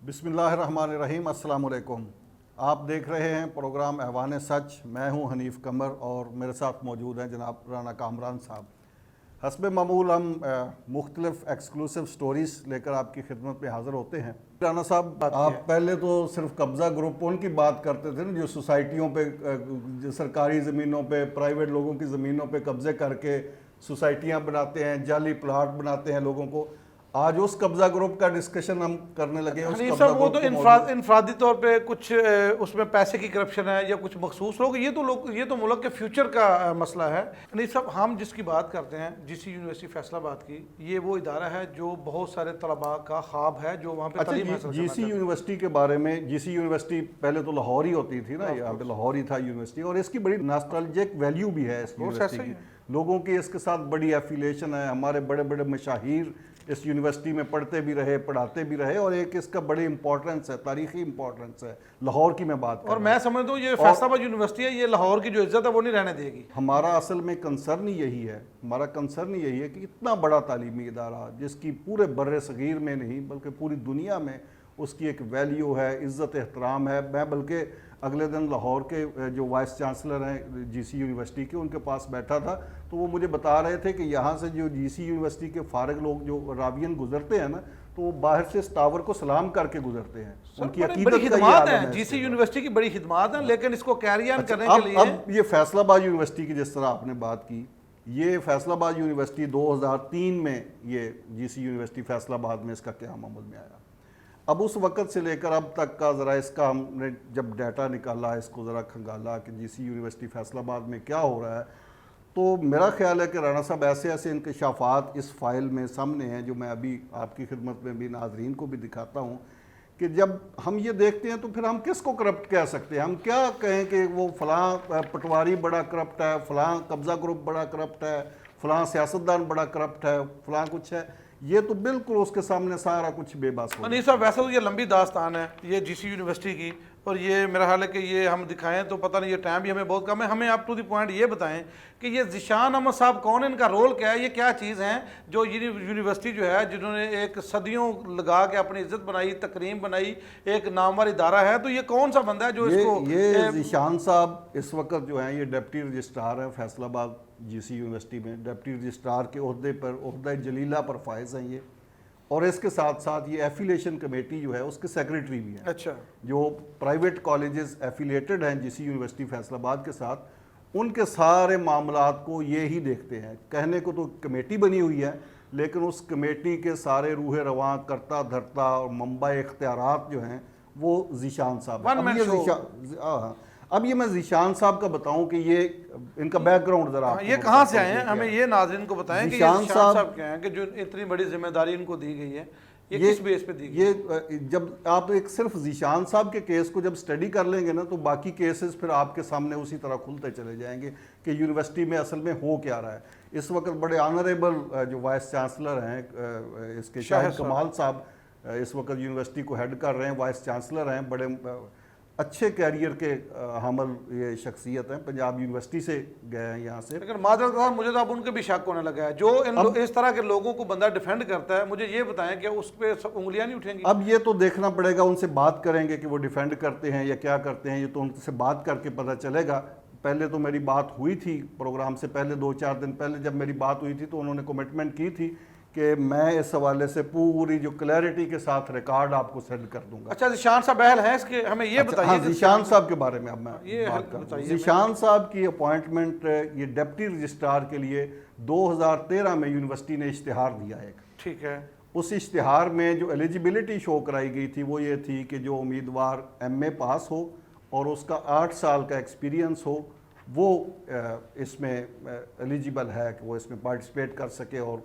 बिस्मिल्लाहिर्रहमानिर्रहीम, अस्सलाम वालेकुम। आप देख रहे हैं प्रोग्राम ऐवान सच। मैं हूं हनीफ कमर और मेरे साथ मौजूद हैं जनाब राना कामरान साहब। हस्ब मामूल हम मुख्तलिफ एक्सक्लूसिव स्टोरीज़ लेकर आपकी खिदमत में हाज़िर होते हैं। राना साहब, आप पहले तो सिर्फ कब्ज़ा ग्रुपों की बात करते थे ना, जो सोसाइटियों पे, जो सरकारी ज़मीनों पे, प्राइवेट लोगों की ज़मीनों पे कब्ज़े करके सोसाइटियाँ बनाते हैं, जाली प्लाट बनाते हैं लोगों को। आज उस कब्जा ग्रुप का डिस्कशन हम करने लगे हैं। हनीफ साहब, वो तो इनफरादी तौर पे कुछ उसमें पैसे की करप्शन है या कुछ मखसूस लोग, ये तो मुल्क के फ्यूचर का मसला है। हनीफ साहब, हम जिसकी बात करते हैं जीसी यूनिवर्सिटी फैसलाबाद की, ये वो इदारा है जो बहुत सारे तलबा का ख्वाब है जो वहाँ पे तालीम हासिल करना चाहते हैं। जीसी यूनिवर्सिटी के बारे में, जीसी यूनिवर्सिटी पहले तो लाहौर ही होती थी ना, यहाँ पे लाहौर ही था यूनिवर्सिटी, और इसकी बड़ी नॉस्टैल्जिक वैल्यू भी है इस यूनिवर्सिटी की। लोगों की इसके साथ बड़ी एफिलिएशन है। हमारे बड़े बड़े मशाहिर इस यूनिवर्सिटी में पढ़ते भी रहे, पढ़ाते भी रहे, और एक इसका बड़ी इंपॉर्टेंस है, तारीखी इंपॉर्टेंस है। लाहौर की मैं बात कर और मैं समझता हूँ ये फैसलाबाद यूनिवर्सिटी है, ये लाहौर की जो इज्जत है वो नहीं रहने देगी। हमारा असल में कंसर्न ही यही है, हमारा कंसर्न ही यही है कि इतना बड़ा तालीमी इदारा जिसकी पूरे बर्रे सगीर में नहीं बल्कि पूरी दुनिया में उसकी एक वैल्यू है, इज़्ज़त एहतराम है। मैं बल्कि अगले दिन लाहौर के जो वाइस चांसलर हैं जीसी यूनिवर्सिटी के, उनके पास बैठा था, तो वो मुझे बता रहे थे कि यहाँ से जो जीसी यूनिवर्सिटी के फारिग लोग जो रावियन गुजरते हैं ना, तो वो बाहर से इस टावर को सलाम करके गुजरते हैं। उनकी खिदमत है, जीसी यूनिवर्सिटी की बड़ी खिदमत है, लेकिन इसको कैरी ऑन करने के लिए अब ये फैसलाबाद यूनिवर्सिटी की जिस तरह आपने बात की, ये फैसलाबाद यूनिवर्सिटी 2003 में ये जीसी यूनिवर्सिटी फैसलाबाद में इसका क़याम अमल में आया। अब उस वक़्त से लेकर अब तक का ज़रा इसका हमने जब डाटा निकाला, इसको ज़रा खंगाला कि जीसी यूनिवर्सिटी फैसलाबाद में क्या हो रहा है, तो मेरा ख्याल है कि राना साहब ऐसे ऐसे इंकशाफात इस फाइल में सामने हैं जो मैं अभी आपकी खिदमत में भी नाजरीन को भी दिखाता हूँ कि जब हम ये देखते हैं तो फिर हम किसको करप्ट कह सकते हैं? हम क्या कहें कि वो फ़लाँ पटवारी बड़ा करप्ट है, फ़लाँ कब्ज़ा ग्रुप बड़ा करप्ट है, फ़लाँ सियासतदान बड़ा करप्ट है, फ़लाँ कुछ है? ये तो बिल्कुल उसके सामने सारा कुछ बेबस हो। नहीं साहब, वैसे तो ये लंबी दास्तान है ये जीसी यूनिवर्सिटी की, और ये मेरा ख्याल है कि ये हम दिखाएं तो पता नहीं, ये टाइम भी हमें बहुत कम है। हमें आप टू द पॉइंट ये बताएं कि ये ज़िशान अहमद साहब कौन है, इनका रोल क्या है, ये क्या चीज़ है जो यूनिवर्सिटी जो है जिन्होंने एक सदियों लगा के अपनी इज्जत बनाई, तकरीम बनाई, एक नामवर इदारा है, तो ये कौन सा बंदा है जो इसको? ये ज़िशान साहब इस वक्त जो है ये डिप्टी रजिस्ट्रार है फैसलाबाद जीसी यूनिवर्सिटी में। डिप्टी रजिस्ट्रार के ओहदे पर, ओहदा जलीला पर फायज हैं ये, और इसके साथ साथ ये एफिलिएशन कमेटी जो है उसके सेक्रेटरी भी हैं। अच्छा, जो प्राइवेट कॉलेजेस एफिलिएटेड हैं जीसी यूनिवर्सिटी फैसलाबाद के साथ, उनके सारे मामलात को ये ही देखते हैं। कहने को तो कमेटी बनी हुई है, लेकिन उस कमेटी के सारे रूह रवां, करता धरता और मंबा इख्तियारात जो हैं वो ज़िशान साहब। अब ये मैं ज़िशान साहब का बताऊं कि ये इनका बैकग्राउंड जरा ये कहाँ से आए हैं, हमें ये नाज़रीन को बताएं कि ज़िशान साहब क्या हैं कि जो इतनी बड़ी जिम्मेदारी इनको दी गई है, ये किस बेस पे दी गई? ये जब आप एक सिर्फ ज़िशान साहब के केस को जब स्टडी कर लेंगे ना, तो बाकी केसेस फिर आपके सामने उसी तरह खुलते चले जाएंगे कि यूनिवर्सिटी में असल में हो क्या रहा है। इस वक्त बड़े ऑनरेबल जो वाइस चांसलर हैं इसके शाहिद कमाल साहब इस वक्त यूनिवर्सिटी को हेड कर रहे हैं, वाइस चांसलर हैं, बड़े अच्छे कैरियर के हामिल ये शख्सियत हैं, पंजाब यूनिवर्सिटी से गए हैं यहाँ से। लेकिन माजरत मुझे तो अब उनके भी शक होने लगा है, जो इस तरह के लोगों को बंदा डिफेंड करता है। मुझे ये बताएं कि उस पर उंगलियां नहीं उठेंगी? अब ये तो देखना पड़ेगा, उनसे बात करेंगे कि वो डिफेंड करते हैं या क्या करते हैं, ये तो उनसे बात करके पता चलेगा। पहले तो मेरी बात हुई थी प्रोग्राम से पहले, 2-4 दिन पहले जब मेरी बात हुई थी तो उन्होंने कमिटमेंट की थी कि मैं इस हवाले से पूरी जो क्लैरिटी के साथ रिकॉर्ड आपको सेंड कर दूंगा। अच्छा, ज़िशान साहब अहल हैं इसके, हमें ये बताइए। हाँ, ज़िशान साहब के बारे में अब मैं बात करता हूँ। ज़िशान साहब की अपॉइंटमेंट ये डिप्टी रजिस्ट्रार के लिए 2013 में यूनिवर्सिटी ने इश्तिहार दिया एक। ठीक है। उस इश्तिहार में जो एलिजिबिलिटी शो कराई गई थी वो ये थी कि जो उम्मीदवार MA पास हो और उसका 8 साल का एक्सपीरियंस हो, वो इसमें एलिजिबल है कि वो इसमें पार्टिसिपेट कर सके और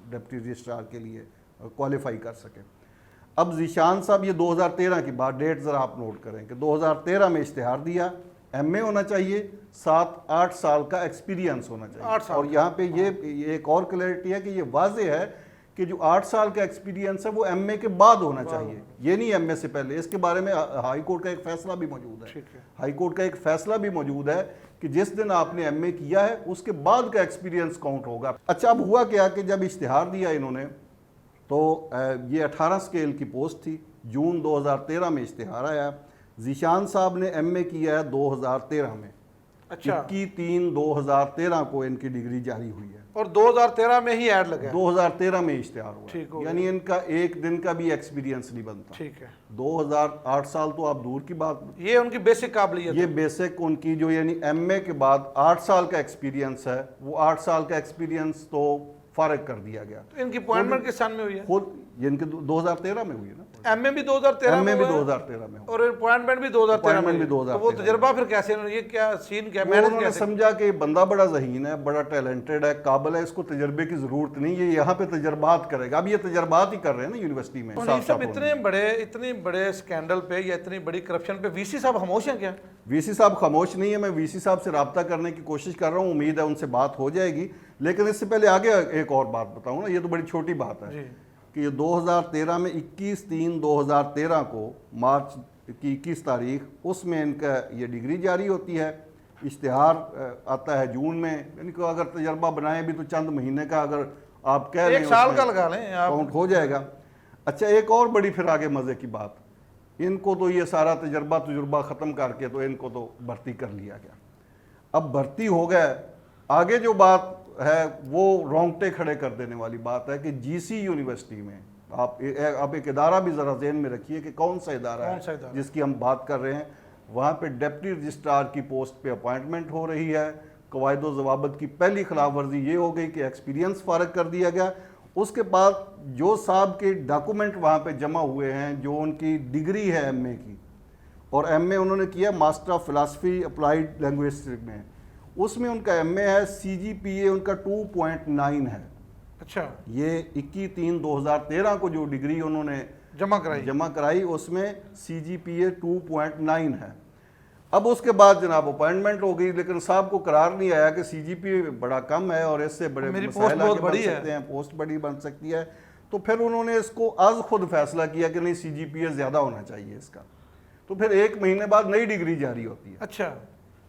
डिप्टी रजिस्ट्रार के लिए क्वालिफाई कर सके। अब ज़िशान साहब, ये 2013 की बात, डेट ज़रा आप नोट करें कि 2013 में इश्तिहार दिया, MA होना चाहिए, 7-8 साल का एक्सपीरियंस होना चाहिए। और यहाँ पे ये एक और क्लैरिटी है कि ये वाज़ेह है कि जो 8 साल का एक्सपीरियंस है वो MA के बाद होना चाहिए, ये नहीं MA से पहले। इसके बारे में हाई कोर्ट का एक फैसला भी मौजूद है। हाई कोर्ट का एक फैसला भी मौजूद है कि जिस दिन आपने MA किया है उसके बाद का एक्सपीरियंस काउंट होगा। अच्छा, अब हुआ क्या कि जब इश्तिहार दिया इन्होंने तो ये 18 स्केल की पोस्ट थी जून 2013 में इश्तिहार आया। जीशान साहब ने एमए किया है 2013 में। अच्छा, 21/3/2013 को इनकी डिग्री जारी हुई है और 2013 में ही ऐड लगा है। 2013 में इश्तिहार ठीक हो हुआ, यानी इनका एक दिन का भी एक्सपीरियंस नहीं बनता। ठीक है, 2008 साल तो आप दूर की बात, ये उनकी बेसिक काबिलियत ये है। बेसिक उनकी जो यानी एमए के बाद 8 साल का एक्सपीरियंस है, वो 8 साल का एक्सपीरियंस तो फारग कर दिया गया। तो इनकी अपॉइंटमेंट किस सन में हुई है? खुद ये इनके 2013 में हुई है ना, एमए भी 2013 एमए में भी हुआ है 2013 में हुआ। और अपॉइंटमेंट भी 2013 में Appointment भी हुई। 2013 तो वो तजर्बा फिर कैसे इन्होंने, ये क्या सीन क्या वो मैनेज उन्होंने कैसे? समझा कि बंदा बड़ा ज़हीन है, बड़ा टैलेंटेड है, काबिल है, इसको तजर्बे की ज़रूरत नहीं, ये यहाँ पे तजर्बात करेगा। अब ये तजर्बात ही कर रहे हैं ना यूनिवर्सिटी में। और ये सब इतने बड़े स्कैंडल पे या इतनी बड़ी करप्शन पे वीसी साहब खामोश हैं क्या? वीसी साहब खामोश नहीं है। मैं वीसी साहब से रब्ता करने की कोशिश कर रहा हूँ, उम्मीद है उनसे बात हो जाएगी। लेकिन इससे पहले आगे एक और बात बताऊँ ना, ये तो बड़ी छोटी बात है जी। कि ये 2013 में 21/3/2013 को मार्च की 21 तारीख, उसमें इनका ये डिग्री जारी होती है। इश्तिहार आता है जून में, यानी कि अगर तजर्बा बनाए भी तो चंद महीने का, अगर आप कह रहे हैं 1 साल उसमें का लगा लें आप। काउंट हो जाएगा। अच्छा, एक और बड़ी फिर आगे मज़े की बात, इनको तो ये सारा तजुर्बा ख़त्म करके तो इनको तो भर्ती कर लिया गया। अब भर्ती हो गए, आगे जो बात है वो रोंगटे खड़े कर देने वाली बात है कि जीसी यूनिवर्सिटी में आप एक इदारा भी ज़रा ज़हन में रखिए कि कौन सा इदारा है जिसकी हम बात कर रहे हैं। वहाँ पे डिप्टी रजिस्ट्रार की पोस्ट पे अपॉइंटमेंट हो रही है। कवायद व ज़वाबित की पहली खिलाफ वर्जी ये हो गई कि एक्सपीरियंस फारग कर दिया गया। उसके बाद जो साहब के डॉक्यूमेंट वहाँ पे जमा हुए हैं, जो उनकी डिग्री है एमए की, और एमए उन्होंने किया master of philosophy applied language में, उसमें उनका एमए है, सीजीपीए उनका 2.9 है। अच्छा, ये 21/3/2013 को जो डिग्री उन्होंने जमा कराई उसमें सीजीपीए 2.9 है। अब उसके बाद जनाब अपॉइंटमेंट हो गई, लेकिन साहब को करार नहीं आया कि सीजीपीए बड़ा कम है और इससे बड़े मसाइल आगे बढ़ सकते हैं, पोस्ट बड़ी बन सकती है। तो फिर उन्होंने इसको आज खुद फैसला किया कि नहीं, सीजीपीए ज़्यादा होना चाहिए इसका। तो फिर 1 महीने बाद नई डिग्री जारी होती है। अच्छा,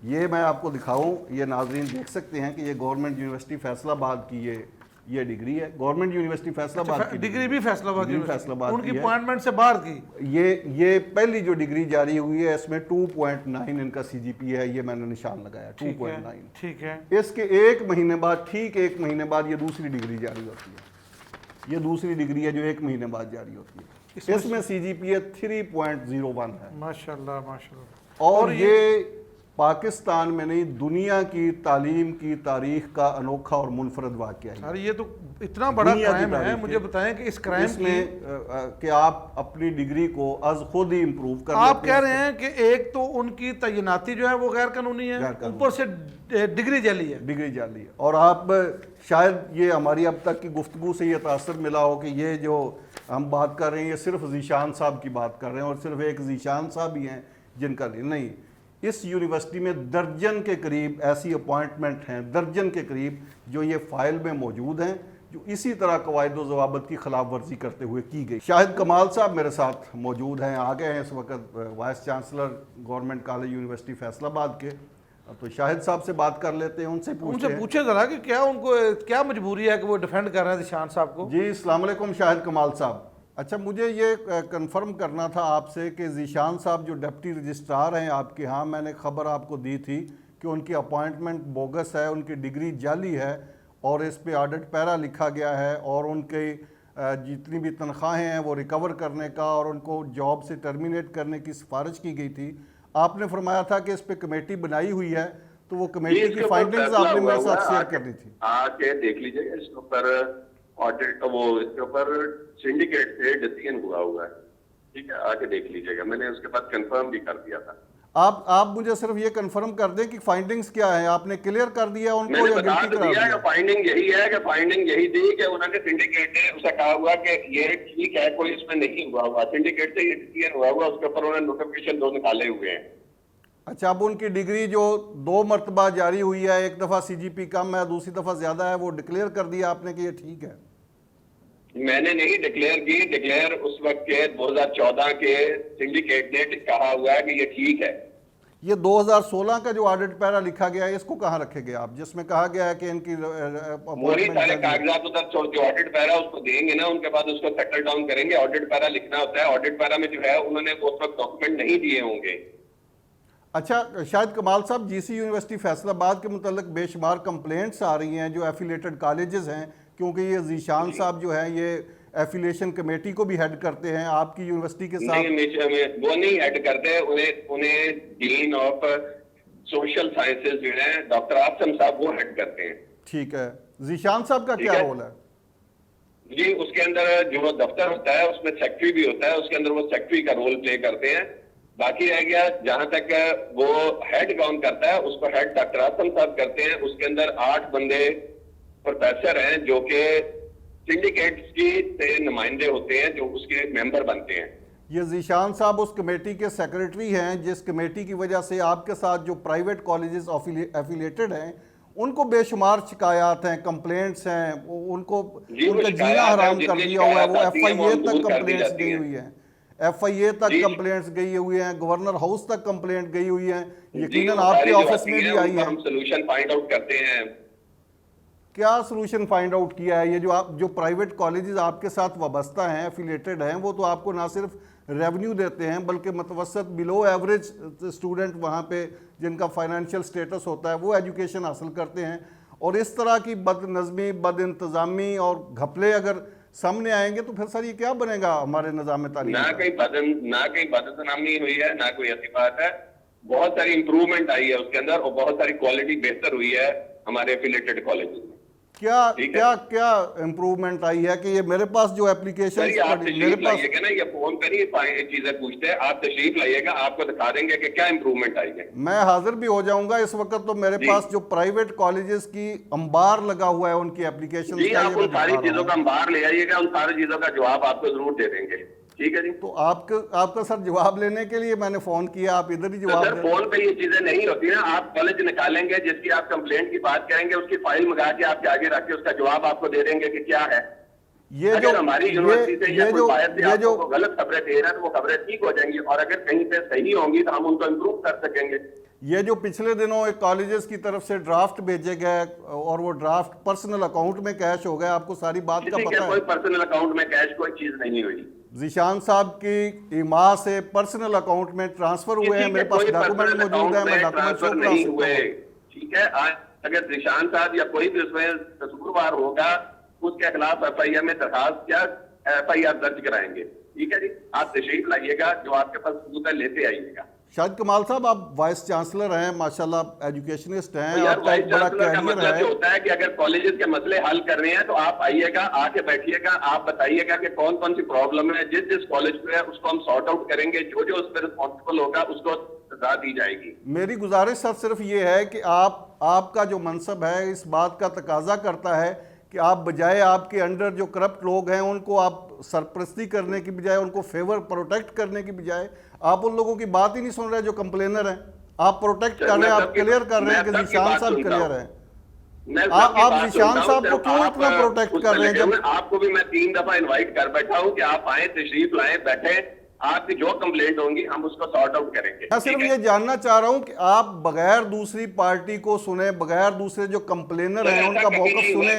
ये मैं आपको दिखाऊं, ये नाजरीन देख सकते हैं कि ये गवर्नमेंट यूनिवर्सिटी फैसलाबाद की ये डिग्री है। गवर्नमेंट यूनिवर्सिटी फैसलाबाद की डिग्री भी फैसलाबाद उनकी अपॉइंटमेंट से बाहर की। ये पहली जो डिग्री जारी हुई है, इसमें 2.9 इनका सीजीपीए है, ये मैंने निशान लगाया 2.9। ठीक है, इसके 1 महीने बाद, ठीक 1 महीने बाद ये दूसरी डिग्री जारी होती है। ये दूसरी डिग्री है जो 1 महीने बाद जारी होती है। इसमें सीजीपीए 3.01 है। माशाल्लाह माशाल्लाह। और ये पाकिस्तान में नहीं, दुनिया की तालीम की तारीख का अनोखा और मुनफरद वाक़या है। अरे ये तो इतना बड़ा क्राइम है, मुझे बताएं कि इस क्राइम में कि आप अपनी डिग्री को आज खुद ही इम्प्रूव कर, आप कह रहे हैं कि एक तो उनकी तैनाती जो है वो गैर कानूनी है, ऊपर से डिग्री जाली है। और आप शायद ये हमारी अब तक की गुफ्तगू से ये तासर मिला हो कि ये जो हम बात कर रहे हैं ये सिर्फ जीशान साहब की बात कर रहे हैं और सिर्फ एक जीशान साहब ही हैं जिनका नहीं। इस यूनिवर्सिटी में दर्जन के करीब ऐसी अपॉइंटमेंट हैं, दर्जन के करीब, जो ये फाइल में मौजूद हैं, जो इसी तरह कवायद व ज़वाबित की खिलाफ वर्जी करते हुए की गई। शाहिद कमाल साहब मेरे साथ मौजूद हैं, आ गए हैं इस वक्त, vice chancellor government college university Faisalabad के। तो शाहिद साहब से बात कर लेते हैं, उनसे पूछे जरा कि क्या उनको क्या मजबूरी है कि वो डिफेंड कर रहे हैं जीशान साहब को। जी, अस्सलाम वालेकुम शाहिद कमाल साहब। अच्छा, मुझे ये कंफर्म करना था आपसे कि जीशान साहब जो डिप्टी रजिस्ट्रार हैं आपके यहाँ, मैंने खबर आपको दी थी कि उनकी अपॉइंटमेंट बोगस है, उनकी डिग्री जाली है और इस पे ऑडिट पैरा लिखा गया है और उनके जितनी भी तनख्वाहें हैं वो रिकवर करने का और उनको जॉब से टर्मिनेट करने की सिफारिश की गई थी। आपने फरमाया था कि इस पे कमेटी बनाई हुई है, तो वो कमेटी की फाइंडिंग्स आपने मेरे साथ शेयर कर दी थी। आके देख लीजिएगा, इसके ऊपर ऑडिट वो इसके ऊपर सिंडिकेट से डिसीजन हुआ है, ठीक है, आके देख लीजिएगा। मैंने उसके बाद कंफर्म भी कर दिया था। आप मुझे सिर्फ ये कंफर्म कर दें कि फाइंडिंग्स क्या है, आपने क्लियर कर दिया उनको मैंने या बता गिल्टी दिया करार कि फाइंडिंग यही है कि फाइंडिंग यही थी कि उन्होंने सिंडिकेट ने उसे कहा हुआ कि ये ठीक है, कोई इसमें नहीं हुआ, सिंडिकेट से ये डिसीजन हुआ, उसके ऊपर उन्होंने नोटिफिकेशन 2 निकाले हुए हैं। अच्छा, अब उनकी डिग्री जो 2 मरतबा जारी हुई है, एक दफ़ा सीजीपी कम है, दूसरी दफ़ा ज़्यादा है, वो डिक्लेयर कर दिया आपने कि ये ठीक है? मैंने नहीं डिक्लेयर की, डिक्लेयर उस वक्त के 2014 के सिंडिकेट ने कहा हुआ है कि ये ठीक है। ये 2016 का जो ऑडिट पैरा लिखा गया है इसको कहाँ रखेंगे आप, जिसमें कहा गया है कि इनकी वही सारे कागजात उधर जो ऑडिट पैरा उसको देंगे ना, उनके बाद उसको सेटल डाउन करेंगे। ऑडिट पैरा लिखना होता है, ऑडिट पैरा में जो है उन्होंने उस वक्त डॉक्यूमेंट नहीं दिए होंगे। अच्छा शाहिद कमाल साहब, जीसी यूनिवर्सिटी फैसलाबाद के मुतालिक बेशुमार कंप्लेंट्स आ रही हैं जो एफिलेटेड कॉलेजेस हैं, क्योंकि ये जीशान साहब जो है ये एफिलिएशन कमेटी को भी हेड करते हैं आपकी यूनिवर्सिटी के साथ। नहीं, वो नहीं हेड करते, उन्हें डीन ऑफ सोशल साइंसेज जो है डॉक्टर आसम साहब वो हेड करते हैं। ठीक है, जीशान साहब का क्या रोल है? जी, उसके अंदर जो दफ्तर होता है उसमें सेक्रेटरी भी होता है, उसके अंदर वो सेक्रेटरी का रोल प्ले करते हैं। बाकी रह गया जहां तक वो हेड कौन करता है, उसको हेड डॉक्टर आसम साहब करते हैं। उसके अंदर 8 बंदे प्रोफेसर हैं जो कि सिंडिकेट्स की से नुमाइंदे होते हैं, जो उसके मेंबर बनते हैं। ये जीशान साहब उस कमेटी के सेक्रेटरी हैं जिस कमेटी की वजह से आपके साथ जो प्राइवेट कॉलेजेस एफिलिएटेड हैं उनको बेशुमार शिकायत हैं, कंप्लेंट्स हैं, उनको उनका जीना हराम कर दिया हुआ है। वो FIA तक कंप्लेंट्स गई हुई है, FIA तक कंप्लेंट्स गई हुई हैं, गवर्नर हाउस तक कंप्लेंट गई हुई है, यकीनन आपके ऑफिस में भी आई है। हम सोल्यूशन फाइंड आउट करते हैं। क्या सोल्यूशन फाइंड आउट किया है? ये जो प्राइवेट कॉलेजेस आपके साथ वाबस्ता हैं, एफिलेटेड हैं, वो तो आपको ना सिर्फ रेवेन्यू देते हैं बल्कि मतवसत बिलो एवरेज स्टूडेंट वहाँ पे जिनका फाइनेंशियल स्टेटस होता है वो एजुकेशन हासिल करते हैं। और इस तरह की बदनज़मी, बदइंतज़ामी और घपले अगर सामने आएंगे तो फिर सर ये क्या बनेगा हमारे निज़ाम तालीम? ना कहीं बदनामी हुई है, ना कोई ऐसी बात है। बहुत सारी इंप्रूवमेंट आई है उसके अंदर और बहुत सारी क्वालिटी बेहतर हुई है हमारे एफिलेटेड कॉलेजेस में। क्या इम्प्रूवमेंट आई है कि ये मेरे पास जो एप्लीकेशन मेरे पास ना, ये फोन पर ही चीजें पूछते हैं, आप तशरीफ लाइएगा, आपको दिखा देंगे कि क्या इम्प्रूवमेंट आई है। मैं हाजिर भी हो जाऊंगा। इस वक्त तो मेरे पास जो प्राइवेट कॉलेजेस की अंबार लगा हुआ है उनकी एप्लीकेशन, जी आप उन सारी चीजों का अंबार ले आइएगा, उन सारी चीजों का जवाब आपको जरूर दे देंगे। ठीक है जी। तो आपका सर जवाब लेने के लिए मैंने फोन किया, आप इधर ही जवाब सर फोन पे ये चीजें नहीं होती ना, आप कॉलेज निकालेंगे, जिसकी आप कंप्लेंट की बात करेंगे उसकी फाइल मंगा के आपके आगे रख के उसका जवाब आपको दे देंगे कि क्या है। ये जो हमारी यूनिवर्सिटी से या कोई बाहर से आपको गलत खबरें दे रहा है तो वो खबरें ठीक हो जाएंगी, और अगर कहीं पे सही होंगी तो हम उनको इम्प्रूव कर सकेंगे। ये जो पिछले दिनों एक कॉलेजेस की तरफ से ड्राफ्ट भेजे गए और वो ड्राफ्ट पर्सनल अकाउंट में कैश हो गया, आपको सारी बात का पता है? कोई पर्सनल अकाउंट में कैश कोई चीज नहीं हुई। जीशान साहब की ईमा से पर्सनल अकाउंट में ट्रांसफर हुए हैं, मेरे पास डॉक्यूमेंट मौजूद है, मैं डॉक्यूमेंट शो करा सकता हूं। ठीक है, आज अगर जीशान साहब या कोई भी उसमें कसूरवार होगा उसके खिलाफ FIR में दरखास्त या FIR दर्ज कराएंगे। ठीक है जी, आप तशरीफ लाइएगा, जो आपके पास सबूत है लेते आइएगा। शाहिद कमाल साहब आप वाइस चांसलर हैं, माशाल्लाह एजुकेशनिस्ट हैं, यार आपका एक बड़ा कैरियर मतलब है। होता है कि अगर कॉलेजेस के मसले हल कर रहे हैं तो आप आइएगा, आके बैठिएगा, आप बताइएगा कि कौन कौन सी प्रॉब्लम है, जिस जिस कॉलेज पे है उसको हम सॉर्ट आउट करेंगे, जो जो उस पर रिस्पॉन्सिबल होगा उसको सजा दी जाएगी। मेरी गुजारिश सर सिर्फ ये है कि आपका जो मनसब है इस बात का तकाजा करता है कि आप बजाय आपके अंडर जो करप्ट लोग हैं उनको आप सरपरस्ती करने की बजाय, उनको फेवर प्रोटेक्ट करने की बजाय आप उन लोगों की बात ही नहीं सुन रहे जो कंप्लेनर हैं। आप प्रोटेक्ट कर रहे हैं, आप क्लियर कर रहे हैं कि जीशान साहब क्लियर हैं। आप जीशान साहब को क्यों इतना प्रोटेक्ट कर रहे हैं? जब आपको भी मैं 3 दफा इनवाइट कर बैठा हूं कि आप आए, तशरीफ लाएं, बैठे, आपकी जो कंप्लेंट होंगी हम उसको सॉर्ट आउट करेंगे। मैं सिर्फ ये जानना चाह रहा हूं कि आप बगैर दूसरी पार्टी को सुने, बगैर दूसरे जो कंप्लेनर हैं उनका मौकफ सुने,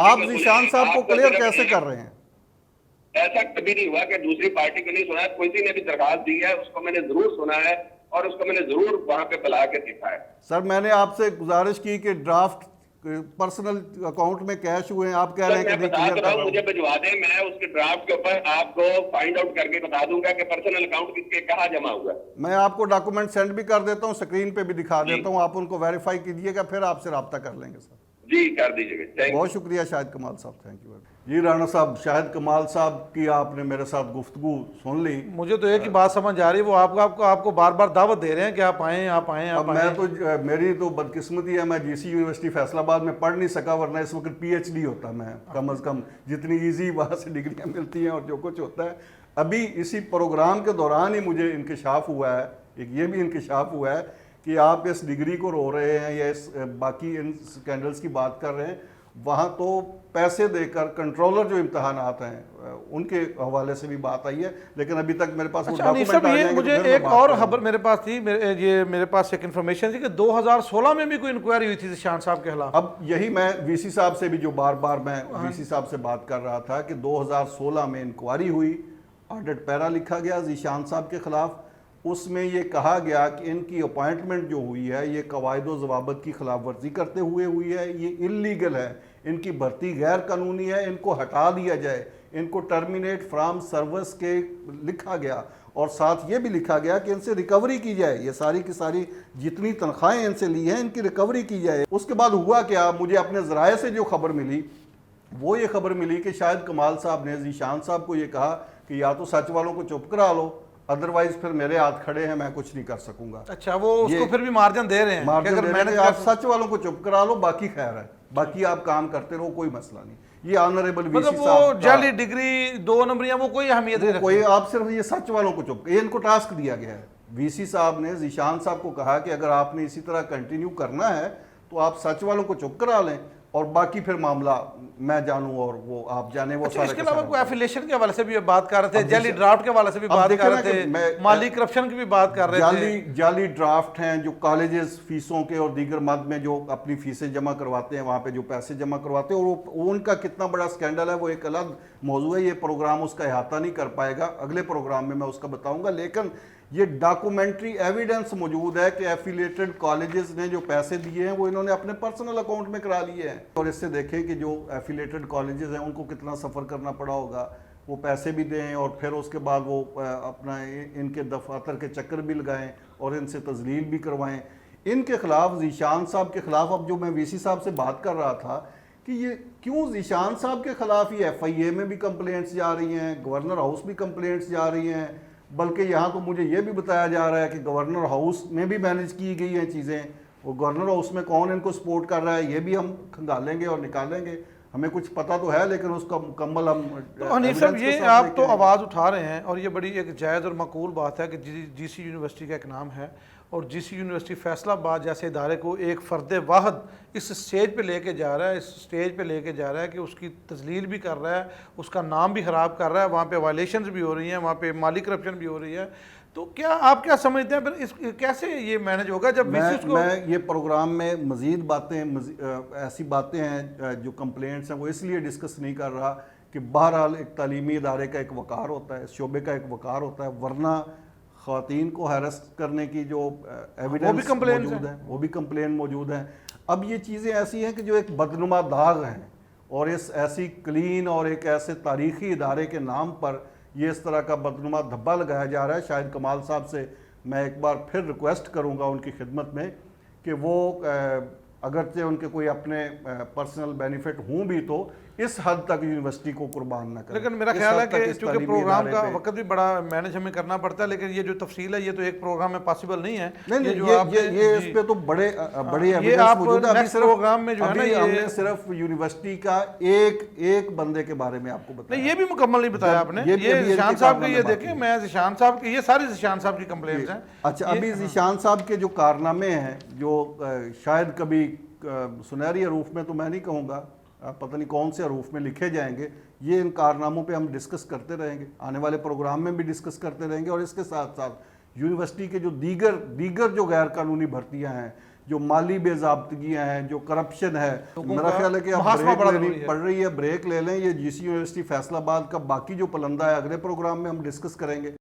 आप जीशान साहब को क्लियर कैसे कर रहे हैं? ऐसा कभी नहीं हुआ कि दूसरी पार्टी को नहीं सुना है। किसी ने भी दरखास्त दी है उसको मैंने जरूर सुना है और उसको मैंने जरूर वहां पे बुला के देखा है। सर मैंने आपसे गुजारिश की कि ड्राफ्ट पर्सनल अकाउंट में कैश हुए हैं, आप कह रहे हैं कि बता रहा हूं, मुझे भिजवा दें, मैं उसके ड्राफ्ट के ऊपर आपको फाइंड आउट करके बता दूंगा कि पर्सनल अकाउंट किसके कहाँ जमा हुआ। मैं आपको डॉक्यूमेंट सेंड भी कर देता हूं, स्क्रीन पे भी दिखा देता हूं, आप उनको वेरीफाई कीजिएगा, फिर आपसे रब्ता कर लेंगे सर। जी कर दीजिएगा। बहुत शुक्रिया शाहिद कमाल साहब, थैंक यू। जी राणा साहब, शाहिद कमाल साहब की आपने मेरे साथ गुफ्तगू सुन ली। मुझे तो एक ही बात समझ आ रही है, वो आपको बार बार दावत दे रहे हैं कि आप आएँ आप आएँ आप आएँ। मैं तो मेरी तो बदकिस्मती है, मैं जीसी यूनिवर्सिटी फैसलाबाद में पढ़ नहीं सका, वरना इस वक्त PhD होता मैं, कम अज़ कम जितनी ईजी वहाँ से डिग्रियाँ मिलती हैं और जो कुछ होता है। अभी इसी प्रोग्राम के दौरान ही मुझे इंकशाफ हुआ है, एक ये भी इंकशाफ हुआ है कि आप इस डिग्री को रो रहे हैं या इस बाकी इन स्कैंडल्स की बात कर रहे हैं, वहाँ तो पैसे देकर कंट्रोलर जो इम्तहानात हैं उनके हवाले से भी बात आई है, लेकिन अभी तक मेरे पास वो अच्छा अनीस डॉक्यूमेंट साहब, आ ये जाएंगे तो मुझे फिर मैं एक बात और करूंगा। खबर मेरे पास थी, मेरे पास एक इन्फॉर्मेशन थी कि 2016 में भी कोई इंक्वायरी हुई थी जिशान साहब के खिलाफ। अब यही मैं वीसी साहब से भी जो बार बार मैं वीसी साहब से बात कर रहा था कि 2016 में इंक्वायरी हुई, ऑडिट पैरा लिखा गया जीशान साहब के खिलाफ। उसमें ये कहा गया कि इनकी अपॉइंटमेंट जो हुई है ये कवायद व ज़वाबत की खिलाफ वर्जी करते हुए हुई है, ये इलीगल है, इनकी भर्ती गैर कानूनी है, इनको हटा दिया जाए, इनको टर्मिनेट फ्राम सर्विस के लिखा गया। और साथ ये भी लिखा गया कि इनसे रिकवरी की जाए, ये सारी की सारी जितनी तनख्वाहें इनसे ली हैं इनकी रिकवरी की जाए। उसके बाद हुआ क्या, मुझे अपने ज़राए से जो खबर मिली वो ये खबर मिली कि शायद कमाल साहब ने जीशान साहब को ये कहा कि या तो सच वालों को चुप करा लो, अदरवाइज फिर मेरे हाथ खड़े हैं, मैं कुछ नहीं कर सकूंगा। अच्छा, वो उसको फिर भी मार्जिन दे रहे हैं कि मार्जिन अगर दे रहे मैंने हैं कि आप सच वालों को चुप करा लो, बाकी खैर है, बाकी आप काम करते रहो, कोई मसला नहीं। ये ऑनरेबल वीसी मतलब वो साहब जाली डिग्री 2 नंबरियां वो कोई अहमियत नहीं रखती। कोई, आप सिर्फ ये सच वालों को चुप, ये इनको टास्क दिया गया है। वीसी साहब ने जीशान साहब को कहा कि अगर आपने इसी तरह कंटिन्यू करना है तो आप सच वालों को चुप करा लें और बाकी फिर मामला मैं जानूं और वो आप जाने। वो अच्छा, सारे इसके के अलावा सारे कोई एफिलिएशन के हवाले से भी बात कर रहे थे, अब जाली जैसे- ड्राफ्ट के हवाले से भी अब बात देखें कर ना रहे कि थे, मैं- माली करप्शन की भी बात कर रहे थे। जाली ड्राफ्ट हैं जो कॉलेजेस फीसों के और दीगर मद में जो अपनी फीसें जमा करवाते हैं, वहाँ पे जो पैसे जमा करवाते हैं, और वो उनका कितना बड़ा स्कैंडल है वो एक अलग मौजू है। ये प्रोग्राम उसका अहाता नहीं कर पाएगा, अगले प्रोग्राम में मैं उसका बताऊंगा। लेकिन ये डॉक्यूमेंट्री एविडेंस मौजूद है कि एफिलिएटेड कॉलेजेस ने जो पैसे दिए हैं वो इन्होंने अपने पर्सनल अकाउंट में करा लिए हैं। और इससे देखें कि जो एफिलिएटेड कॉलेजेस हैं उनको कितना सफ़र करना पड़ा होगा, वो पैसे भी दें और फिर उसके बाद वो अपना इनके दफातर के चक्कर भी लगाएं और इनसे तजलील भी करवाएं। इनके खिलाफ जीशान साहब के खिलाफ, अब जो मैं वीसी साहब से बात कर रहा था कि ये क्यों जीशान साहब के खिलाफ ये FIA में भी कंप्लेंट्स जा रही हैं, गवर्नर हाउस भी कंप्लेंट्स जा रही हैं, बल्कि यहाँ तो मुझे ये भी बताया जा रहा है कि गवर्नर हाउस में भी मैनेज की गई हैं चीज़ें। वो गवर्नर हाउस में कौन इनको सपोर्ट कर रहा है ये भी हम खंगालेंगे और निकालेंगे। हमें कुछ पता तो है लेकिन उसका मुकम्मल हम तो हनीफ साहब, evidence के ये साथ आप लेके तो आएंगे। आवाज़ उठा रहे हैं और ये बड़ी एक जायज़ और मकबूल बात है कि GC यूनिवर्सिटी का एक नाम है और GC यूनिवर्सिटी फैसलाबाद जैसे इदारे को एक फ़र्द वाहद इस स्टेज पे लेके जा रहा है, इस स्टेज पे लेके जा रहा है कि उसकी तजलील भी कर रहा है, उसका नाम भी ख़राब कर रहा है, वहाँ पे वायलेशंस भी हो रही हैं, वहाँ पे माली करप्शन भी हो रही है। तो क्या आप क्या समझते हैं फिर इस कैसे ये मैनेज होगा जब मैं ये प्रोग्राम में मज़ीद बातें ऐसी बातें हैं जो कंप्लेंट्स हैं वो इसलिए डिस्कस नहीं कर रहा कि बहरहाल एक तालीमी इदारे का एक वक़ार होता है, शोबे का एक वक़ार होता है, वरना ख़वातीन को हैरस करने की जो एविडेंस मौजूद है वो भी कंप्लेन मौजूद है। अब ये चीज़ें ऐसी हैं कि जो एक बदनुमा दाग हैं और इस ऐसी क्लीन और एक ऐसे तारीख़ी इदारे के नाम पर ये इस तरह का बदनुमा धब्बा लगाया जा रहा है। शायद कमाल साहब से मैं एक बार फिर रिक्वेस्ट करूंगा उनकी खिदमत में कि वो अगरचे उनके कोई अपने पर्सनल बेनिफिट हों भी तो इस हद तक यूनिवर्सिटी को कुर्बान ना करें। लेकिन मेरा ख्याल है कि चूंकि प्रोग्राम का वक्त भी बड़ा मैनेज हमें करना पड़ता है, लेकिन ये जो तफसील है ये तो एक प्रोग्राम में पॉसिबल नहीं है। ये इस पे तो बड़े एविडेंस मौजूद है। अभी सिर्फ प्रोग्राम में जो है ना ये हमने सिर्फ यूनिवर्सिटी का एक बंदे के बारे में आपको बताया। नहीं, ये भी मुकम्मल नहीं बताया आपने। ये जीशान साहब के, ये देखें, मैं जीशान साहब के, ये सारी जीशान साहब की कंप्लेंट्स हैं। अच्छा, अभी जीशान साहब के जो कारनामे हैं जो शायद कभी सुनहरी हरूफ में तो मैं नहीं कहूँगा, पता नहीं कौन से हरूफ में लिखे जाएंगे, ये इन कारनामों पे हम डिस्कस करते रहेंगे, आने वाले प्रोग्राम में भी डिस्कस करते रहेंगे। और इसके साथ साथ यूनिवर्सिटी के जो दीगर जो गैर कानूनी भर्तियां हैं, जो माली बेज़ाब्तगियां हैं, जो करप्शन है, मेरा ख्याल है कि अब ब्रेक लेनी पड़ रही है, ब्रेक ले लें। ये GC यूनिवर्सिटी फैसलाबाद का बाकी जो पलंदा है अगले प्रोग्राम में हम डिस्कस करेंगे।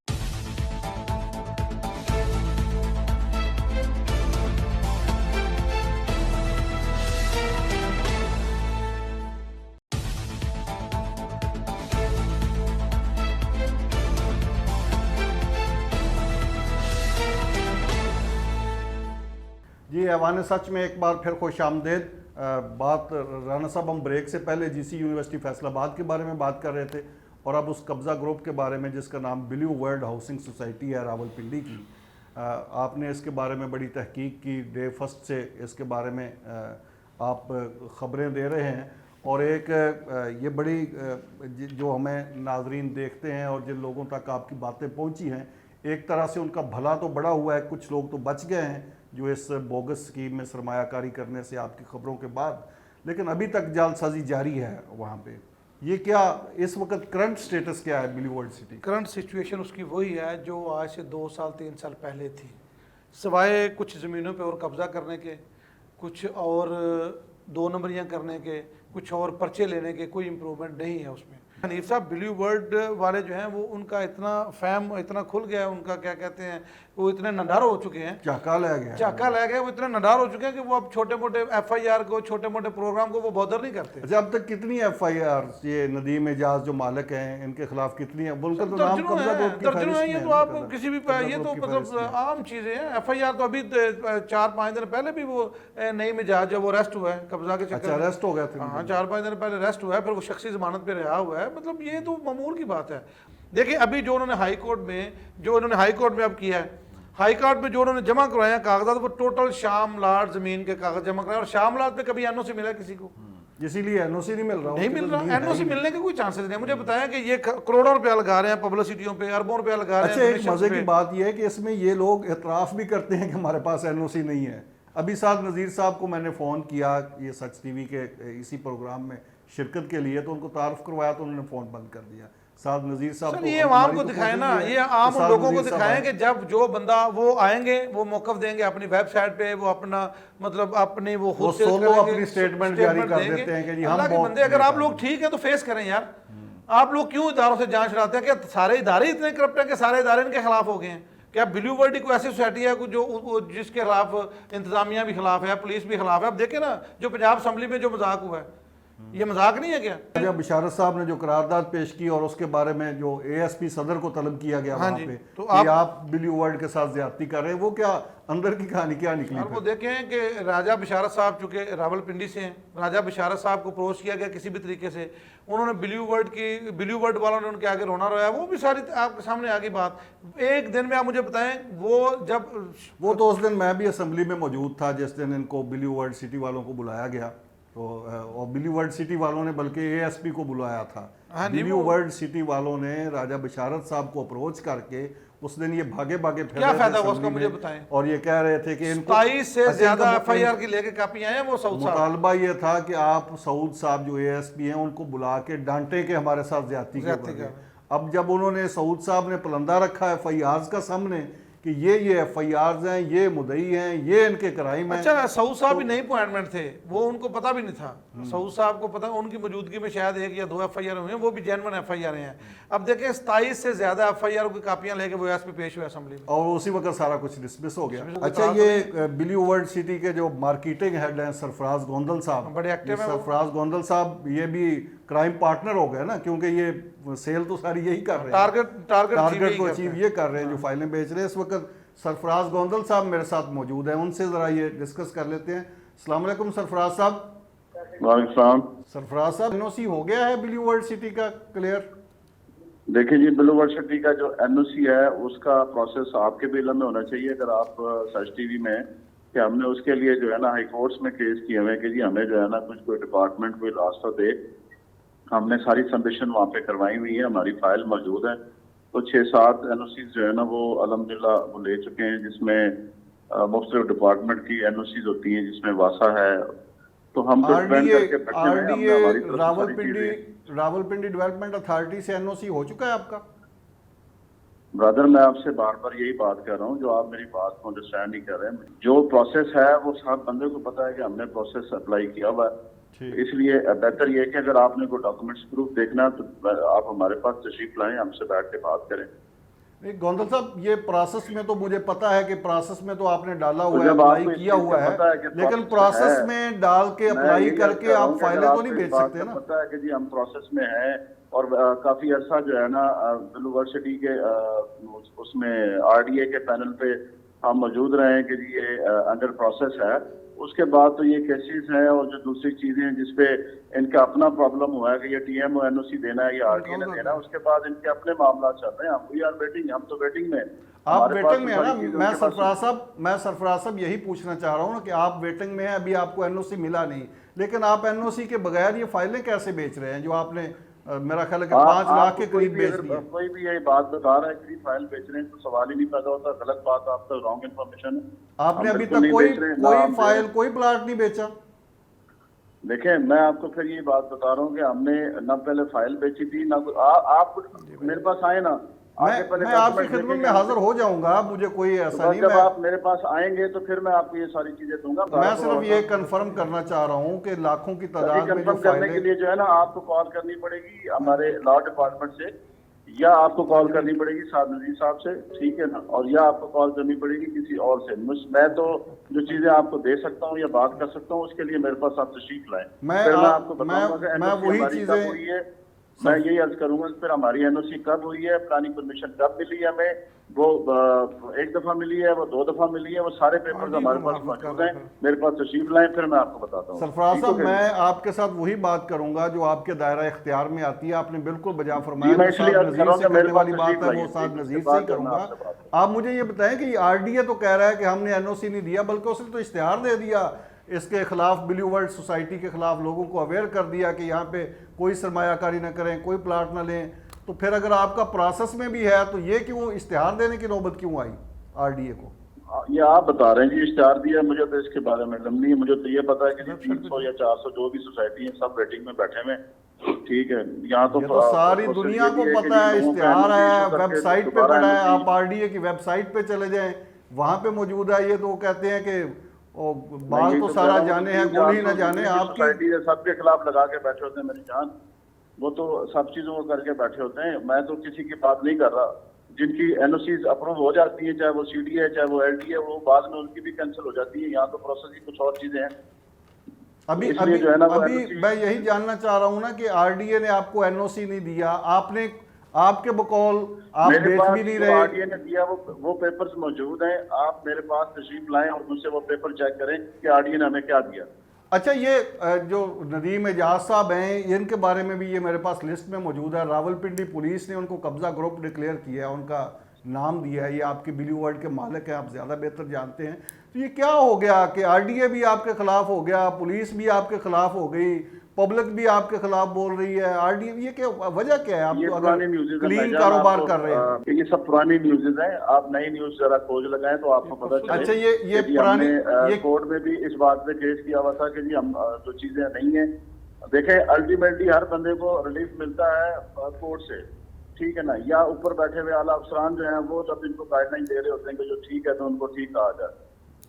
जी, ऐवान सच में एक बार फिर खुश आमदेद। बात राना साहब, हम ब्रेक से पहले GC यूनिवर्सिटी फैसलाबाद के बारे में बात कर रहे थे और अब उस कब्ज़ा ग्रुप के बारे में जिसका नाम ब्लू वर्ल्ड हाउसिंग सोसाइटी है रावलपिंडी की। आपने इसके बारे में बड़ी तहकीक की, डे फर्स्ट से इसके बारे में आप ख़बरें दे रहे हैं और एक ये बड़ी जो हमें नाजरीन देखते हैं और जिन लोगों तक आपकी बातें पहुंची हैं, एक तरह से उनका भला तो बड़ा हुआ है, कुछ लोग तो बच गए हैं जो इस बोगस स्कीम में सरमायाकारी करने से आपकी खबरों के बाद। लेकिन अभी तक जालसाजी जारी है वहाँ पे। ये क्या इस वक्त करंट स्टेटस क्या है believe world city? Current situation उसकी वही है जो आज से 2 साल 3 साल पहले थी, सिवाय कुछ ज़मीनों पे और कब्ज़ा करने के, कुछ और 2 नंबरियाँ करने के, कुछ और पर्चे लेने के, कोई इम्प्रूवमेंट नहीं है उसमें। हनीफ साहब बिलीव वर्ल्ड वाले जो हैं वो उनका इतना फैम इतना खुल गया है, उनका क्या कहते हैं, वो इतने नंडार हो चुके हैं, चाका लग गया चाका लग गए, वो इतने नंडार हो चुके हैं कि वो अब छोटे मोटे FIR को, छोटे मोटे प्रोग्राम को वो बॉदर नहीं करते। अच्छा, अब तक कितनी FIR ये नदीम एजाज जो मालक हैं इनके खिलाफ कितनी है? उनका तो नाम कब्जा कोर्ट की दर्जनों है, फहरिस्त ये में तो है, आप कब्जा किसी भी कोर्ट ये तो की मतलब फहरिस्त में। आम चीजें हैं। FIR तो अभी 4-5 दिन पहले भी वो नई मिजाज जब वो अरेस्ट हुआ है कब्जा के अच्छा, चक्कर में। अरेस्ट हो गए थे? हाँ, 4-5 दिन पहले अरेस्ट हुआ है, फिर वो शख्सी जमानत पे रहा हुआ है। मतलब ये तो मामूल की बात है। देखिए अभी जो उन्होंने हाई कोर्ट में अब किया है, हाई कोर्ट में जो उन्होंने जमा करवाया कागजात, वो टोटल शामलाट जमीन के कागज जमा कराए, और शामलाट पे कभी NOC मिला किसी को? इसीलिए NOC नहीं मिल रहा, नहीं मिल रहा। NOC मिलने के कोई चांसेस नहीं है। मुझे बताया कि ये करोड़ों रुपया लगा रहे हैं पब्लिसिटियों पे, अरबों रुपया लगा रहे अच्छा, हैं। एक मजे की बात यह है कि इसमें ये लोग एतराफ़ भी करते हैं कि हमारे पास NOC नहीं है। अभी साथ नज़ीर साहब को मैंने फ़ोन किया ये सच TV के इसी प्रोग्राम में शिरकत के लिए, तो उनको तारुफ करवाया तो उन्होंने फ़ोन बंद कर दिया। साथ नज़ीर साहब सर को ये आवाम को दिखाए ना, ये आम लोगों को दिखाएं कि जब जो बंदा वो आएंगे वो मौक़िफ़ देंगे अपनी वेबसाइट पे, वो अपना मतलब अपनी वो खुद से सोलो अपनी स्टेटमेंट जारी कर देते हैं कि जी हम अल्लाह के बंदे, अगर आप लोग ठीक है तो फेस करें यार। आप लोग क्यों इदारों से जांच छुड़ाते हैं? क्या सारे इदारे इतने करप्ट हैं कि सारे इदारे इनके खिलाफ हो गए हैं? क्या बिलीव वर्ल्ड कोई ऐसी सोसाइटी है जो जिसके खिलाफ इंतजामिया भी खिलाफ है, पुलिस भी खिलाफ है? अब देखें ना जो पंजाब असम्बली में जो मजाक हुआ है, ये मजाक नहीं है क्या? जब बिशारत साहब ने जो करारदाद पेश की और उसके बारे में जो ASP सदर को तलब किया गया वहाँ पे तो कि आप बिलीव वर्ल्ड के साथ ज्यादती कर रहे हैं, वो क्या अंदर की कहानी क्या निकली? वो देखें कि राजा बिशारत साहब चूँकि रावलपिंडी से हैं, राजा बिशारत साहब को अप्रोच किया गया किसी भी तरीके से, उन्होंने बिलीव वर्ल्ड वालों ने उनके आगे रोना रोया, वो भी सारी आपके सामने आ गई बात। एक दिन में आप मुझे बताएं, वो तो उस दिन मैं भी असम्बली में मौजूद था जिस दिन इनको बिलीव वर्ल्ड सिटी वालों को बुलाया गया, तो और बिलीव वर्ल्ड सिटी वालों ने बल्कि ASP को बुलाया था। बिलीव वर्ल्ड सिटी वालों ने राजा बिशारत साहब को अप्रोच करके उस दिन ये भागे फिर क्या फायदा हुआ उसका मुझे बताएं। और ये कह रहे थे कि इनको 27 से ज्यादा FIR की लेके कापियां हैं वो सऊद साहब। मुतालबा ये था कि आप सऊद साहब जो ASP हैं उनको बुला के डांटे के हमारे साथ ज्यादती कर। अब जब उन्होंने सऊद साहब ने पलंदा रखा FIRs का सामने कि ये FIRs हैं, ये मुदई हैं, ये इनके क्राइम हैं। अच्छा, सऊद साहब भी नई अपॉइंटमेंट थे, वो उनको पता भी नहीं था। सऊद साहब को पता, उनकी मौजूदगी में शायद 1 या 2 FIR हुए हैं, वो भी जेन्युइन FIR हैं। अब देखें 27 से ज्यादा FIR की कापियां लेके वो ASP पेश हुए असेंबली में, और उसी वक्त सारा कुछ डिसमिस हो गया। अच्छा, ये बिलीव वर्ल्ड सिटी के जो मार्केटिंग हेड हैं सरफराज गोंदल साहब, बड़े एक्टिव हैं। सरफराज गोंदल साहब ये भी क्राइम पार्टनर हो गए ना, क्योंकि ये सेल तो सारी यही कर रहे हैं, टारगेट को अचीव ये कर रहे हैं जो फाइलें बेच रहे हैं। इस वक्त सरफराज गोंदल साहब मेरे साथ मौजूद हैं, उनसे ज़रा ये डिस्कस कर लेते हैं। अस्सलाम वालेकुम सरफराज साहब। वालेकुम। सरफराज साहब, NOC हो गया है बिलीव वर्ल्ड सिटी का क्लियर? देखिए जी, बिलीव वर्ल्ड सिटी का जो NOC है उसका प्रोसेस आपके भी इल्म में होना चाहिए। अगर आप सच TV में कि हमने उसके लिए जो है ना हाई कोर्ट्स में केस किए हुए कि जी हमें जो है ना कुछ कोई डिपार्टमेंट कोई रास्ता दे, हमने सारी सबमिशन वहाँ पे करवाई हुई है, हमारी फाइल मौजूद है। तो 6-7 NOCs जो है ना वो अल्हम्दुलिल्लाह वो ले चुके हैं, जिसमें मुख्तलिफ डिपार्टमेंट की NOCs होती हैं, जिसमें वासा है। तो हम रावलपिंडी डेवलपमेंट अथॉरिटी से NOC हो चुका है आपका? ब्रदर, मैं आपसे बार बार यही बात कर रहा हूँ, जो आप मेरी बात को अंडरस्टैंड नहीं कर रहे हैं। जो प्रोसेस है वो सब बंदे को पता है कि हमने प्रोसेस अप्लाई किया हुआ है। इसलिए बेहतर ये है कि अगर आपने कोई डॉक्यूमेंट्स प्रूफ देखना है तो आप हमारे पास तशरीफ लाएं, हमसे बैठ के बात करें। नहीं गोंदल साहब, ये प्रोसेस में तो मुझे पता है कि प्रोसेस में तो आपने डाला हुआ है, अप्लाई किया हुआ है, लेकिन प्रोसेस में डाल के अप्लाई करके आप फाइलें तो नहीं भेज सकते ना? पता है कि जी हम प्रोसेस में हैं और काफी अर्सा जो है ना बिलीव वर्ल्ड सिटी के उसमें RDA के पैनल पे हम मौजूद रहे हैं कि जी ये अंडर प्रोसेस है। उसके बाद तो ये केसेस हैं और जो दूसरी चीजें हैं जिसपे इनका अपना प्रॉब्लम हुआ है कि ये TMO NOC देना है या RDA ने देना है, उसके बाद इनके अपने मामला चल रहे हैं। हम तो वेटिंग में। आप वेटिंग में है ना? मैं सरफराज साहब यही पूछना चाह रहा हूँ ना कि आप वेटिंग में हैं, अभी आपको NOC मिला नहीं, लेकिन आप NOC के बगैर ये फाइलें कैसे बेच रहे हैं जो आपने मेरा ख्याल है कि 5 लाख के करीब बेच दी है? कोई भी यही बात बता रहा है कि फाइल बेच रहे हैं तो सवाल ही नहीं पैदा होता। गलत बात, आप तो रॉन्ग इन्फॉर्मेशन है। आपने अभी तक कोई फाइल कोई प्लाट नहीं बेचा? देखें, मैं आपको फिर ये बात बता रहा हूँ कि हमने ना पहले फाइल बेची थी ना आप मेरे पास आए ना, आके पहले मैं आपकी डॉक्यूमेंट खिदमत में देखेंगे। हाजिर हो जाऊंगा, मुझे कोई तो ऐसा बस नहीं। जब मैं आप मेरे पास आएंगे तो फिर मैं आपको ये सारी चीजें दूंगा। मैं सिर्फ ये कंफर्म करना चाह रहा हूँ कि लाखों की अभी तादाद में जो कंफर्म करने के फाइलें, लिए जो है ना आपको कॉल करनी पड़ेगी हमारे लॉ डिपार्टमेंट से, या आपको कॉल करनी पड़ेगी साहब नजीर साहब से, ठीक है ना, और या आपको कॉल करनी पड़ेगी किसी और से। मैं तो जो चीजें आपको दे सकता हूँ या बात कर सकता हूँ उसके लिए मेरे पास आप तशरीफ लाएं, फिर मैं आपको बताऊंगा कि मैं NOC वही हमारी कब हुई है। मैं यही अर्ज करूंगा कि फिर हमारी NOC कब हुई है, प्लानिंग परमिशन कब मिली है हमें, वो एक दफा मिली है, वो 2 दफा मिली है, वो सारे पेपर्स हमारे पास मौजूद हैं। मेरे पास तशरीफ लाएं, फिर मैं आपको बताता हूँ। सरफराज साहब, मैं आपके साथ वही बात करूंगा जो आपके दायरा इख्तियार में आती है। आपने बिल्कुल बजा फरमाया, मैं जो इसलिए साद अर्ज नज़ीर कर रहा हूं से कि मेरे करने पास वाली बात तशरीफ है वो लाइए, साद इसके नज़ीर से बाद ही जो मैं करूंगा। आपसे बात आप मुझे ये बताएं कि RDA तो कह रहा है कि हमने NOC नहीं दिया, बल्कि उसने तो इश्तिहार दे दिया इसके खिलाफ, ब्लू वर्ल्ड सोसाइटी के खिलाफ लोगों को अवेयर कर दिया कि यहाँ पे कोई सरमायाकारी ना करें, कोई प्लाट ना लें। तो फिर अगर आपका प्रोसेस में भी है तो ये क्यों इश्तिहार देने की नौबत क्यों आई RDA को? ये आप बता रहे हैं जी इश्तिहार दिया, मुझे तो इसके बारे में इल्म नहीं है। मुझे तो ये पता है कि 300 या 400 जो भी सोसाइटी है सब वेटिंग में बैठे हुए, ठीक है। यहाँ ये तो सारी दुनिया को पता है, इश्तिहार है, वेबसाइट पे पड़ा है, आप RDA की वेबसाइट पे चले जाएं, वहां पे मौजूद है। ये तो कहते हैं कि बाल तो सारा जाने हैं, गोली ना जाने। आपकी सोसाइटी है सबके खिलाफ लगा के बैठे होते हैं मेरी जान, वो तो सब चीजों को करके बैठे होते हैं। मैं तो किसी की बात नहीं कर रहा, जिनकी NOCs अप्रूव हो जाती है, चाहे वो CD है चाहे वो LD है, वो बाद में उनकी भी कैंसिल हो जाती है। यहाँ तो प्रोसेस ही कुछ और चीजें हैं। अभी इसलिए अभी जो है ना वो अभी NOC मैं यही जानना चाह रहा हूँ ना कि RDA ने आपको NOC नहीं दिया, आपने आपके बकौल आप मेरे बेच पास भी नहीं जो रहे। RDA ने दिया वो पेपर्स मौजूद हैं। आप मेरे पास तशरीफ लाएं और मुझसे वो पेपर चेक करें कि RDA ने हमें क्या दिया। अच्छा, ये जो नदीम एजाज साहब हैं, इनके बारे में भी ये मेरे पास लिस्ट में मौजूद है। रावलपिंडी पुलिस ने उनको कब्जा ग्रुप डिक्लेयर किया है, उनका नाम दिया है। ये आपके ब्लू वर्ल्ड के मालिक हैं, आप ज़्यादा बेहतर जानते हैं। तो ये क्या हो गया कि RDA भी आपके खिलाफ हो गया, पुलिस भी आपके खिलाफ हो गई, पब्लिक भी आपके खिलाफ बोल रही है। RDA, ये क्या वजह क्या है? आप ये तो पुरानी अगर न्यूज़ क्लीन कारोबार कर रहे हैं। ये सब पुरानी न्यूज़ हैं। आप नई न्यूज़ जरा खोज लगाएं तो आपको पता चले। अच्छा, ये कि पुरानी हमने कोर्ट में भी इस बात पे केस किया हुआ था कि जी हम जो चीजें नहीं है, देखें अल्टीमेटली हर बंदे को रिलीफ मिलता है कोर्ट से, ठीक है ना, या ऊपर बैठे हुए आला अफसरान जो है वो जब इनको गाइडलाइन दे रहे होते हैं कि जो ठीक है तो उनको ठीक कहा जाए।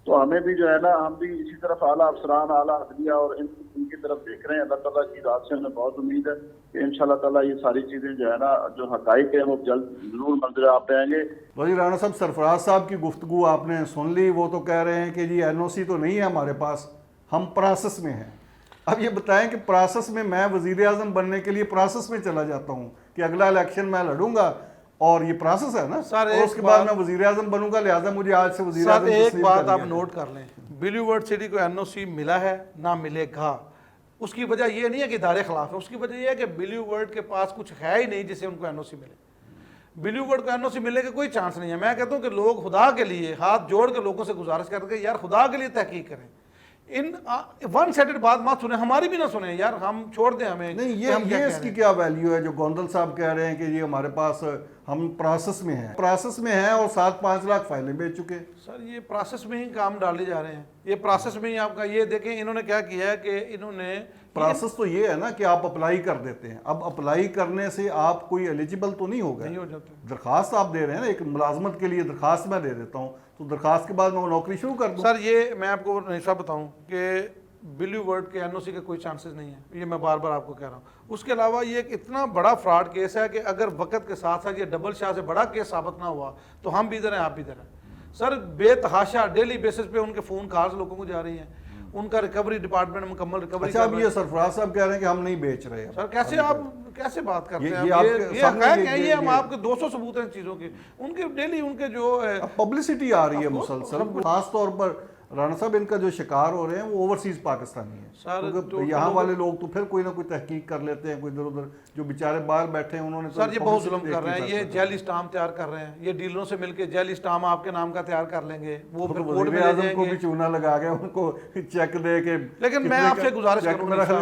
तो हमें भी जो है ना, हम भी इसी तरफ आला अफसरान, आला अदलिया और इनकी तरफ देख रहे हैं। अल्लाह ताला की रात से हमें बहुत उम्मीद है कि इंशाल्लाह ताला ये सारी चीजें जो है ना, जो हकाइक है वो जल्द जरूर मंजर आप पे आएंगे। वज़ीर राणा साहब, सरफराज साहब की गुफ्तगू आपने सुन ली। वो तो कह रहे हैं कि जी NOC तो नहीं है हमारे पास, हम प्रोसेस में हैं। अब ये बताएं कि प्रोसेस में, मैं वज़ीर आज़म बनने के लिए प्रोसेस में चला जाता हूँ कि अगला इलेक्शन मैं लड़ूंगा और ये प्रोसेस है ना सर, और उसके बाद मैं वज़ीर आज़म बनूंगा, लिहाजा मुझे आज से वज़ीर आज़म एक तस्लीम बात कर आप लिया। नोट कर लें, ब्लू वर्ल्ड सिटी को NOC मिला है ना मिलेगा। उसकी वजह ये नहीं है कि इदारे खिलाफ है, उसकी वजह ये है कि ब्लू वर्ल्ड के पास कुछ है ही नहीं जिससे उनको NOC मिले। ब्लू वर्ल्ड को NOC मिलने का कोई चांस नहीं है। मैं कहता हूँ कि लोग खुदा के लिए हाथ जोड़ के लोगों से गुजारिश करके यार खुदा के लिए तहकीक करें, इन वन साइडेड बात मत सुने, हमारी भी ना सुने यार, हम छोड़ दें हमें नहीं। कि हम क्या ये कह इसकी रहे हैं। क्या वैल्यू है जो गोंदल साहब कह रहे हैं कि ये हमारे पास, हम प्रोसेस में हैं, प्रोसेस में हैं और 7-5 लाख फाइलें बेच चुके हैं। सर ये प्रोसेस में ही काम डाले जा रहे हैं, ये प्रोसेस में ही आपका, ये देखें इन्होंने क्या किया है कि इन्होंने प्रोसेस तो ये है ना कि आप अप्लाई कर देते हैं। अब अप्लाई करने से आप कोई एलिजिबल तो नहीं हो गए, नहीं हो जाते। दरखास्त आप दे रहे हैं ना, एक मुलाजमत के लिए दरखास्त मैं दे देता हूँ, तो दरखास्त के बाद मैं वो नौकरी शुरू कर दूँ। सर ये मैं आपको निशा बताऊं कि ब्लू वर्ल्ड के NOC के कोई चांसेस नहीं है, ये मैं बार बार आपको कह रहा हूँ। उसके अलावा ये एक इतना बड़ा फ्रॉड केस है कि अगर वक्त के साथ साथ ये डबल शाह से बड़ा केस साबित ना हुआ तो हम भी इधर हैं, आप भी इधर हैं। सर बेतहाशा डेली बेसिस पे उनके फ़ोन कॉल्स लोगों को जा रही हैं, उनका रिकवरी डिपार्टमेंट मुकम्मल रिकवरी। अच्छा, अब ये सरफराज साहब कह रहे हैं कि हम नहीं बेच रहे हैं। सर कैसे आप कैसे बात करते हैं? ये आपके सामने हक़ाइक़ हैं, ये हम आपके 200 सबूत हैं चीज़ों के, उनके डेली उनके जो पब्लिसिटी आ रही है मुसलसल, खास तौर पर राणा साहब इनका जो शिकार हो रहे हैं वो ओवरसीज पाकिस्तानी है। सर तो यहाँ वाले लोग तो फिर कोई ना कोई तहकीक कर लेते हैं, कोई इधर उधर जो बेचारे बाहर बैठे हैं उन्होंने सर ये बहुत जुल्म कर रहे हैं, ये जेल स्टाम्प तैयार कर रहे हैं, ये डीलरों से मिलके जेल स्टाम्प आपके नाम का तैयार कर लेंगे, वो फिर कोर्ट में ले वज़ीर-ए-आज़म को भी जाएंगे। चूना लगा के उनको चेक दे के, लेकिन मैं आपसे गुजारिश करूंगा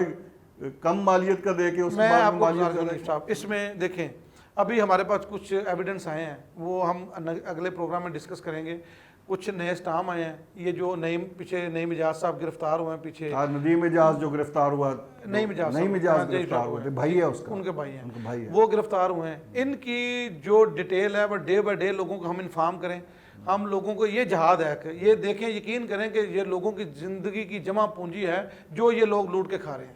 कम मालियत का दे के उसके मैं बाद आपको मालियत गुजारिश करूंगा साहब, इसमें देखें अभी हमारे पास कुछ एविडेंस आए हैं, वो हम अगले प्रोग्राम में डिस्कस करेंगे कुछ नए स्टाम आए हैं, ये जो नईम पीछे नईम इजाज साहब गिरफ्तार हुए हैं पीछे, नदीम इजाज जो गिरफ्तार हुआ, नईम इजाज नईम साहब, इजाज हाँ, गिरफ्तार हुए थे, भाई है उसका, उनके भाई हैं, उनके भाई है। वो गिरफ्तार हुए हैं। इनकी जो डिटेल है वो डे बाय डे लोगों को हम इन्फॉर्म करें। हम लोगों को ये जहाद है कि ये देखें, यकीन करें कि ये लोगों की ज़िंदगी की जमा पूंजी है जो ये लोग लूट के खा रहे हैं।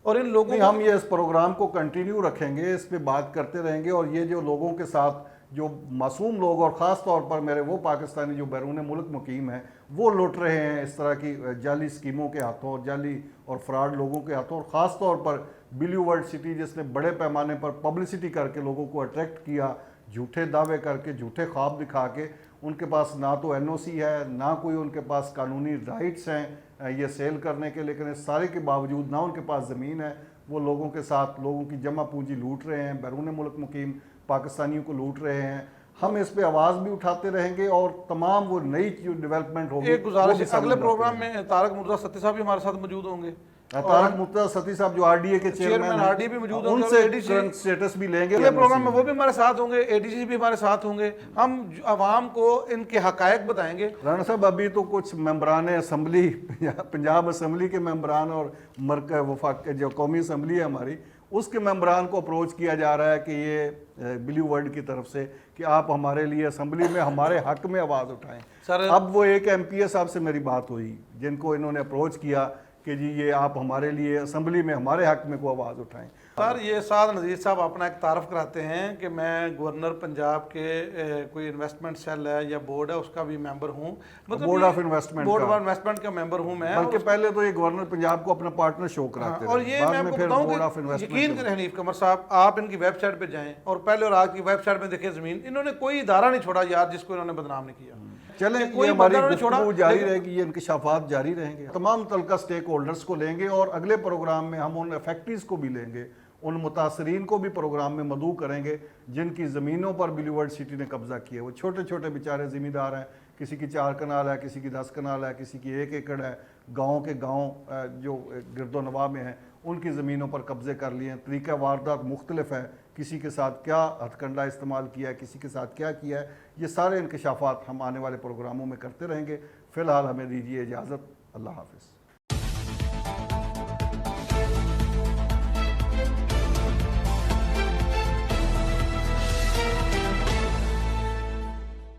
और इन लोगों नहीं, को हम ये इस प्रोग्राम को कंटिन्यू रखेंगे, इस पे बात करते रहेंगे। और ये जो लोगों के साथ जो मासूम लोग, और ख़ास तौर पर मेरे वो पाकिस्तानी जो बैरून मुल्क मुकीम हैं, वो लुट रहे हैं इस तरह की जाली स्कीमों के हाथों और जाली और फ्रॉड लोगों के हाथों। और ख़ास तौर पर ब्लू वर्ल्ड सिटी जिसने बड़े पैमाने पर पब्लिसिटी करके लोगों को अट्रैक्ट किया, झूठे दावे करके, झूठे ख्वाब दिखा के, उनके पास ना तो एनओसी है, ना कोई उनके पास कानूनी राइट्स हैं ये सेल करने के, लेकिन इस सारे के बावजूद ना उनके पास ज़मीन है, वो लोगों के साथ लोगों की जमा पूंजी लूट रहे हैं, बैरून मुल्क मुकीम पाकिस्तानियों को लूट रहे हैं। हम इस पे आवाज़ भी उठाते रहेंगे और तमाम वो नई जो डेवलपमेंट होगी, एक गुजारिश, वो भी सामने अगले लाते प्रोग्राम रहेंगे। में तारक मुर्तज़ा सत्ती साहब भी हमारे साथ मौजूद होंगे, तारक मुर्तज़ा सत्ती साहब जो आरडीए के चेयरमैन हैं, आरडीए भी मौजूद होंगे, उनसे ADC करंट स्टेटस भी लेंगे। अगले प्रोग्राम में वो भी हमारे साथ होंगे, एडीसी भी हमारे साथ होंगे। हम आवाम को इनके हकायक बताएंगे। राणा साहब, अभी तो कुछ मेंबरान असम्बली, पंजाब असम्बली के मेंबरान और वफाक जो कौमी असम्बली है हमारी, उसके मेंबरान को अप्रोच किया जा रहा है कि ये ब्लू वर्ल्ड की तरफ से कि आप हमारे लिए असम्बली में हमारे हक में आवाज़ उठाएं। सर, अब वो एक एमपीए साहब से मेरी बात हुई जिनको इन्होंने अप्रोच किया कि जी ये आप हमारे लिए असम्बली में हमारे हक में को आवाज़ उठाएं। सर, ये साद नज़ीर साहब अपना एक तारफ़ कराते हैं कि मैं गवर्नर पंजाब के कोई इन्वेस्टमेंट सेल है या बोर्ड है उसका भी मेंबर हूँ, मतलब board of investment board of investment का मेंबर हूँ मैं। बल्कि पहले तो ये गवर्नर पंजाब को अपना पार्टनर शो कराते और रहे, ये बाद मैं में आपको फिर बताऊं बोर्ड ऑफ कि इन्वेस्टमेंट यकीन करें हनीफ कमर साहब, आप इनकी वेबसाइट पे जाएं और पहले और आज की वेबसाइट में देखें ज़मीन, इन्होंने कोई इदारा नहीं छोड़ा यार जिसको इन्होंने बदनाम नहीं किया। चलें, कि ये कोई हमारी बंदा नहीं छोड़ा, गुफ्तगू जारी लेकिन- रहेगी, ये इंकशाफात जारी रहेंगे। तमाम तलका स्टेक होल्डर्स को लेंगे और अगले प्रोग्राम में हम उन अफेक्टीज को भी लेंगे, उन मुतासरीन को भी प्रोग्राम में मदऊ करेंगे जिनकी ज़मीनों पर ब्लू वर्ल्ड सिटी ने कब्जा किया। वो छोटे छोटे बेचारे ज़मींदार हैं, किसी की 4 कनाल है, किसी की 10 कनाल है, किसी की 1 एकड़ है, गाँव के गाँव जो गिरदो नवा में हैं उनकी ज़मीनों पर कब्जे कर लिए हैं। तरीका वारदात मुख्तलिफ है, किसी के साथ क्या हथकंडा इस्तेमाल किया है, किसी के साथ क्या किया है, ये सारे इंकशाफात हम आने वाले प्रोग्रामों में करते रहेंगे। फ़िलहाल हमें दीजिए इजाज़त। अल्लाह हाफ़िज़।